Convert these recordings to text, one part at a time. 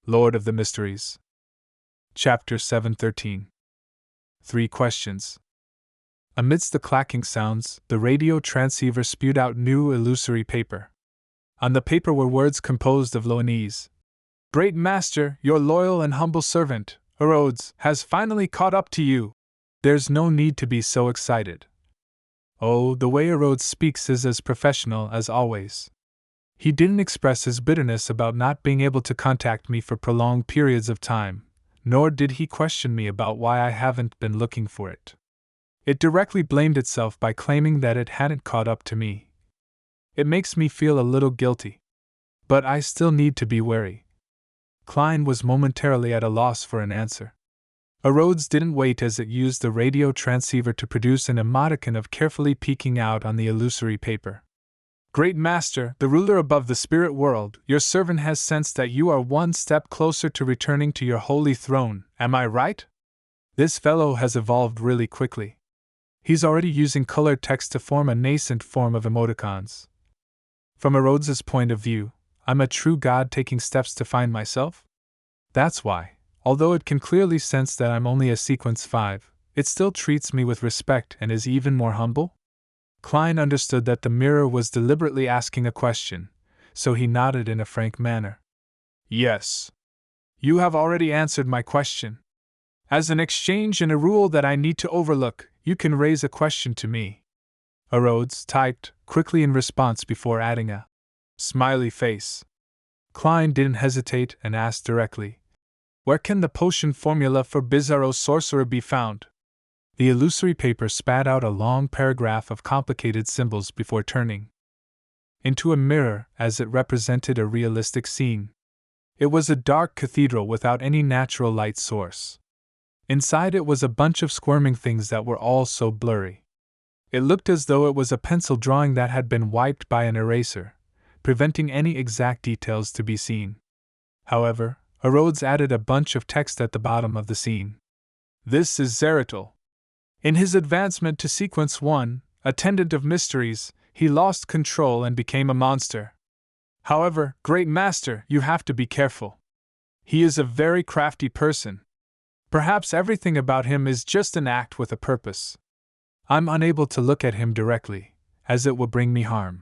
Lord of the Mysteries. Chapter 713. 3 Questions. Amidst the clacking sounds, the radio transceiver spewed out new illusory paper. On the paper were words composed of Loanese. Great Master, your loyal and humble servant, Rhodes, has finally caught up to you. There's no need to be so excited. Oh, the way Rhodes speaks is as professional as always. He didn't express his bitterness about not being able to contact me for prolonged periods of time, nor did he question me about why I haven't been looking for it. It directly blamed itself by claiming that it hadn't caught up to me. It makes me feel a little guilty. But I still need to be wary. Klein was momentarily at a loss for an answer. Rhodes didn't wait as it used the radio transceiver to produce an emoticon of carefully peeking out on the illusory paper. Great Master, the ruler above the spirit world, your servant has sensed that you are one step closer to returning to your holy throne, am I right? This fellow has evolved really quickly. He's already using colored text to form a nascent form of emoticons. From Rhodes's point of view, I'm a true god taking steps to find myself? That's why, although it can clearly sense that I'm only a sequence 5, it still treats me with respect and is even more humble? Klein understood that the mirror was deliberately asking a question, so he nodded in a frank manner. Yes. You have already answered my question. As an exchange and a rule that I need to overlook, you can raise a question to me. Rhodes typed quickly in response before adding a smiley face. Klein didn't hesitate and asked directly, where can the potion formula for Bizarro Sorcerer be found? The illusory paper spat out a long paragraph of complicated symbols before turning into a mirror as it represented a realistic scene. It was a dark cathedral without any natural light source. Inside it was a bunch of squirming things that were all so blurry. It looked as though it was a pencil drawing that had been wiped by an eraser, preventing any exact details to be seen. However, Rhodes added a bunch of text at the bottom of the scene. This is Zeratul. In his advancement to Sequence 1, Attendant of Mysteries, he lost control and became a monster. However, Great Master, you have to be careful. He is a very crafty person. Perhaps everything about him is just an act with a purpose. I'm unable to look at him directly, as it will bring me harm.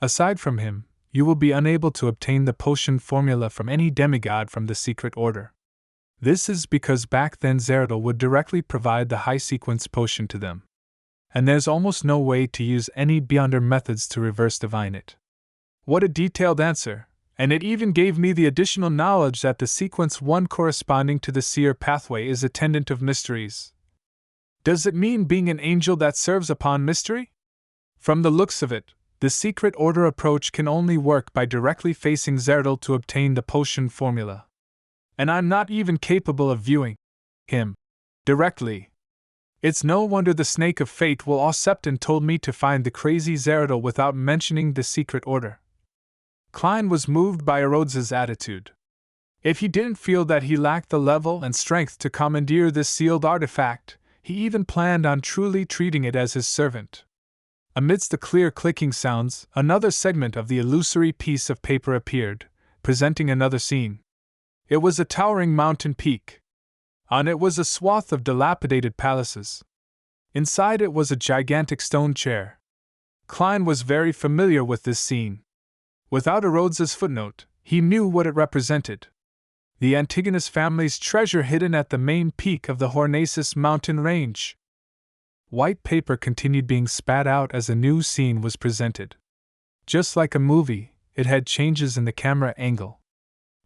Aside from him, you will be unable to obtain the potion formula from any demigod from the secret order. This is because back then Zeratul would directly provide the high sequence potion to them. And there's almost no way to use any beyonder methods to reverse divine it. What a detailed answer, and it even gave me the additional knowledge that the sequence 1 corresponding to the seer pathway is Attendant of Mysteries. Does it mean being an angel that serves upon mystery? From the looks of it, the secret order approach can only work by directly facing Zeratul to obtain the potion formula. And I'm not even capable of viewing him directly. It's no wonder the Snake of Fate will Septon told me to find the crazy Zeratul without mentioning the secret order. Klein was moved by Rhodes's attitude. If he didn't feel that he lacked the level and strength to commandeer this sealed artifact, he even planned on truly treating it as his servant. Amidst the clear clicking sounds, another segment of the illusory piece of paper appeared, presenting another scene. It was a towering mountain peak. On it was a swath of dilapidated palaces. Inside it was a gigantic stone chair. Klein was very familiar with this scene. Without Rhodes's footnote, he knew what it represented. The Antigonus family's treasure hidden at the main peak of the Hornacis mountain range. White paper continued being spat out as a new scene was presented. Just like a movie, it had changes in the camera angle.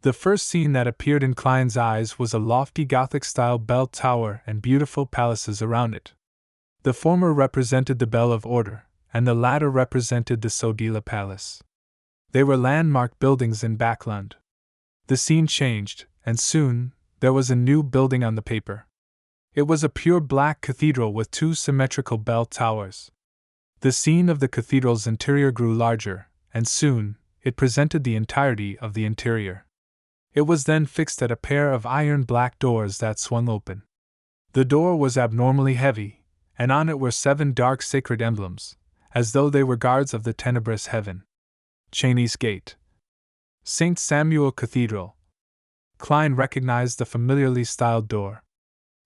The first scene that appeared in Klein's eyes was a lofty Gothic-style bell tower and beautiful palaces around it. The former represented the Bell of Order, and the latter represented the Sodila Palace. They were landmark buildings in Backland. The scene changed, and soon, there was a new building on the paper. It was a pure black cathedral with 2 symmetrical bell towers. The scene of the cathedral's interior grew larger, and soon, it presented the entirety of the interior. It was then fixed at a pair of iron black doors that swung open. The door was abnormally heavy, and on it were 7 dark sacred emblems, as though they were guards of the tenebrous heaven. Cheney's Gate, St. Samuel Cathedral, Klein recognized the familiarly styled door.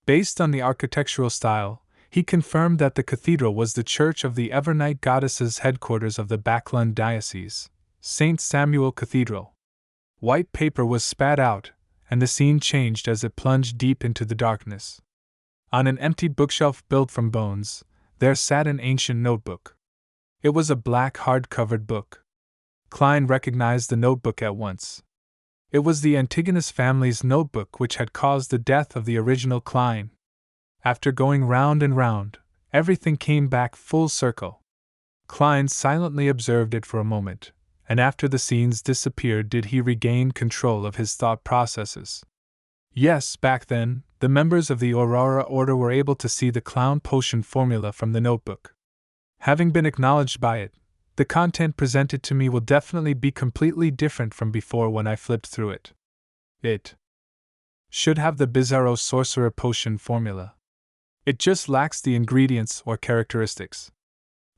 Based on the architectural style, he confirmed that the cathedral was the church of the Evernight goddess's headquarters of the Backlund Diocese, St. Samuel Cathedral. White paper was spat out, and the scene changed as it plunged deep into the darkness. On an empty bookshelf built from bones, there sat an ancient notebook. It was a black hard-covered book. Klein recognized the notebook at once. It was the Antigonus family's notebook which had caused the death of the original Klein. After going round and round, everything came back full circle. Klein silently observed it for a moment, and after the scenes disappeared did he regain control of his thought processes. Yes, back then, the members of the Aurora Order were able to see the clown potion formula from the notebook. Having been acknowledged by it, the content presented to me will definitely be completely different from before when I flipped through it. It should have the Bizarro Sorcerer Potion formula. It just lacks the ingredients or characteristics.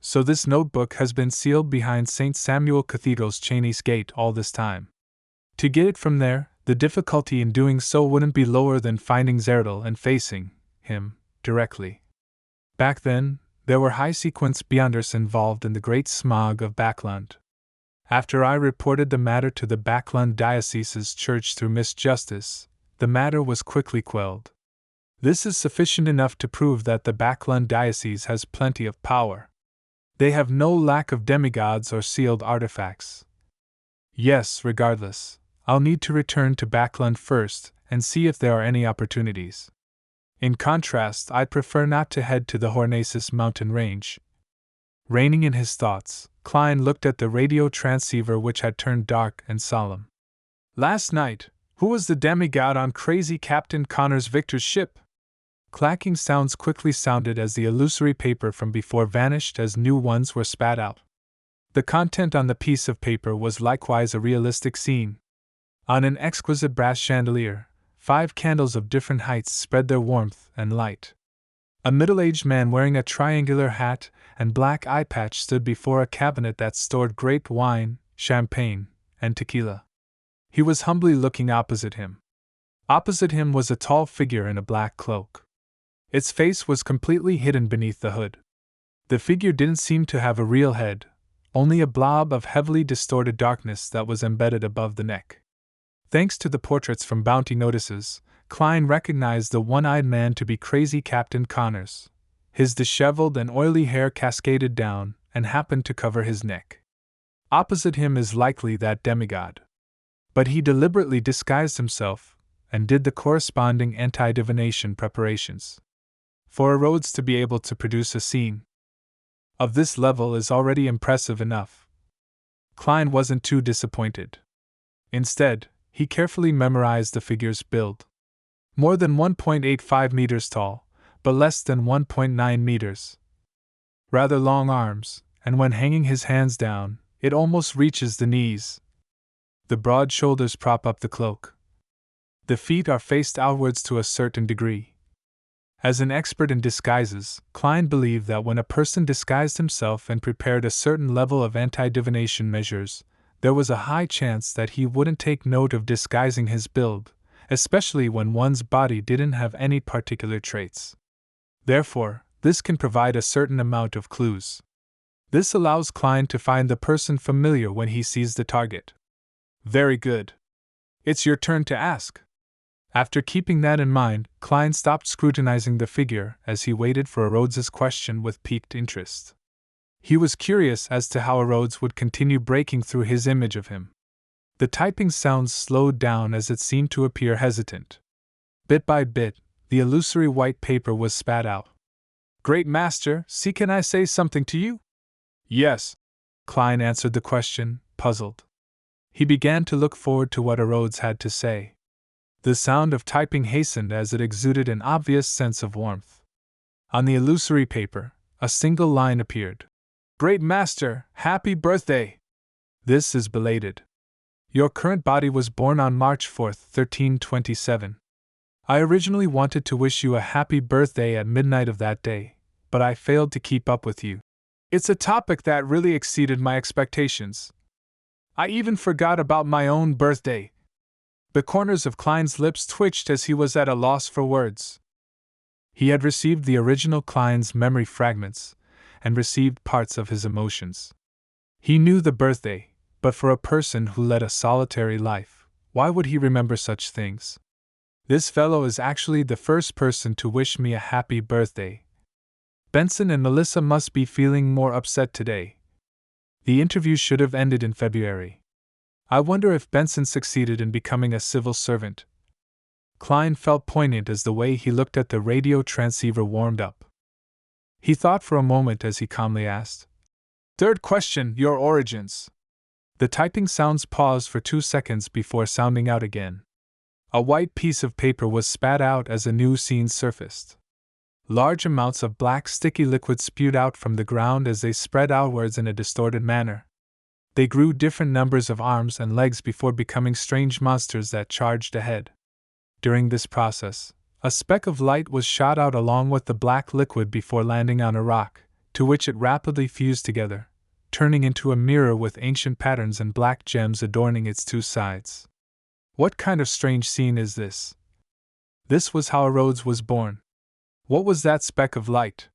So this notebook has been sealed behind St. Samuel Cathedral's Chinese gate all this time. To get it from there, the difficulty in doing so wouldn't be lower than finding Zerdal and facing him directly. Back then, there were high-sequence Beyonders involved in the Great Smog of Backlund. After I reported the matter to the Backlund Diocese's church through Miss Justice, the matter was quickly quelled. This is sufficient enough to prove that the Backlund Diocese has plenty of power. They have no lack of demigods or sealed artifacts. Yes, regardless, I'll need to return to Backlund first and see if there are any opportunities. In contrast, I'd prefer not to head to the Hornacis mountain range. Reining in his thoughts, Klein looked at the radio transceiver which had turned dark and solemn. Last night, who was the demigod on crazy Captain Connor's Victor's ship? Clacking sounds quickly sounded as the illusory paper from before vanished as new ones were spat out. The content on the piece of paper was likewise a realistic scene. On an exquisite brass chandelier, 5 candles of different heights spread their warmth and light. A middle-aged man wearing a triangular hat and black eye patch stood before a cabinet that stored grape wine, champagne, and tequila. He was humbly looking opposite him. Opposite him was a tall figure in a black cloak. Its face was completely hidden beneath the hood. The figure didn't seem to have a real head, only a blob of heavily distorted darkness that was embedded above the neck. Thanks to the portraits from Bounty Notices, Klein recognized the one-eyed man to be crazy Captain Connors. His disheveled and oily hair cascaded down and happened to cover his neck. Opposite him is likely that demigod. But he deliberately disguised himself and did the corresponding anti-divination preparations. For a Rhodes to be able to produce a scene of this level is already impressive enough. Klein wasn't too disappointed. Instead, he carefully memorized the figure's build. More than 1.85 meters tall, but less than 1.9 meters. Rather long arms, and when hanging his hands down, it almost reaches the knees. The broad shoulders prop up the cloak. The feet are faced outwards to a certain degree. As an expert in disguises, Klein believed that when a person disguised himself and prepared a certain level of anti-divination measures, there was a high chance that he wouldn't take note of disguising his build, especially when one's body didn't have any particular traits. Therefore, this can provide a certain amount of clues. This allows Klein to find the person familiar when he sees the target. Very good. It's your turn to ask. After keeping that in mind, Klein stopped scrutinizing the figure as he waited for Rhodes's question with piqued interest. He was curious as to how Rhodes would continue breaking through his image of him. The typing sounds slowed down as it seemed to appear hesitant. Bit by bit, the illusory white paper was spat out. Great Master, see, can I say something to you? Yes. Klein answered the question, puzzled. He began to look forward to what Rhodes had to say. The sound of typing hastened as it exuded an obvious sense of warmth. On the illusory paper, a single line appeared. Great Master, happy birthday! This is belated. Your current body was born on March 4th, 1327. I originally wanted to wish you a happy birthday at midnight of that day, but I failed to keep up with you. It's a topic that really exceeded my expectations. I even forgot about my own birthday. The corners of Klein's lips twitched as he was at a loss for words. He had received the original Klein's memory fragments, and received parts of his emotions. He knew the birthday, but for a person who led a solitary life, why would he remember such things? This fellow is actually the first person to wish me a happy birthday. Benson and Melissa must be feeling more upset today. The interview should have ended in February. I wonder if Benson succeeded in becoming a civil servant. Klein felt poignant as the way he looked at the radio transceiver warmed up. He thought for a moment as he calmly asked, "Third question, your origins." The typing sounds paused for 2 seconds before sounding out again. A white piece of paper was spat out as a new scene surfaced. Large amounts of black sticky liquid spewed out from the ground as they spread outwards in a distorted manner. They grew different numbers of arms and legs before becoming strange monsters that charged ahead. During this process, a speck of light was shot out along with the black liquid before landing on a rock, to which it rapidly fused together, turning into a mirror with ancient patterns and black gems adorning its two sides. What kind of strange scene is this? This was how Rhodes was born. What was that speck of light?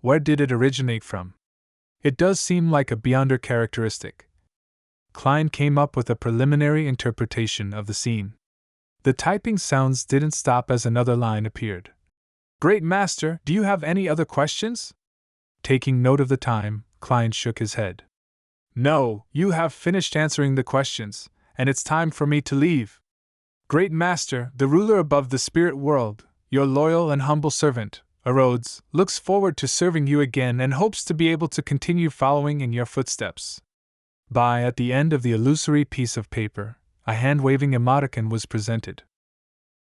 Where did it originate from? It does seem like a Beyonder characteristic. Klein came up with a preliminary interpretation of the scene. The typing sounds didn't stop as another line appeared. "Great Master, do you have any other questions?" Taking note of the time, Klein shook his head. "No, you have finished answering the questions, and it's time for me to leave. Great Master, the ruler above the spirit world, your loyal and humble servant, Rhodes, looks forward to serving you again and hopes to be able to continue following in your footsteps." At the end of the illusory piece of paper, a hand-waving emoticon was presented.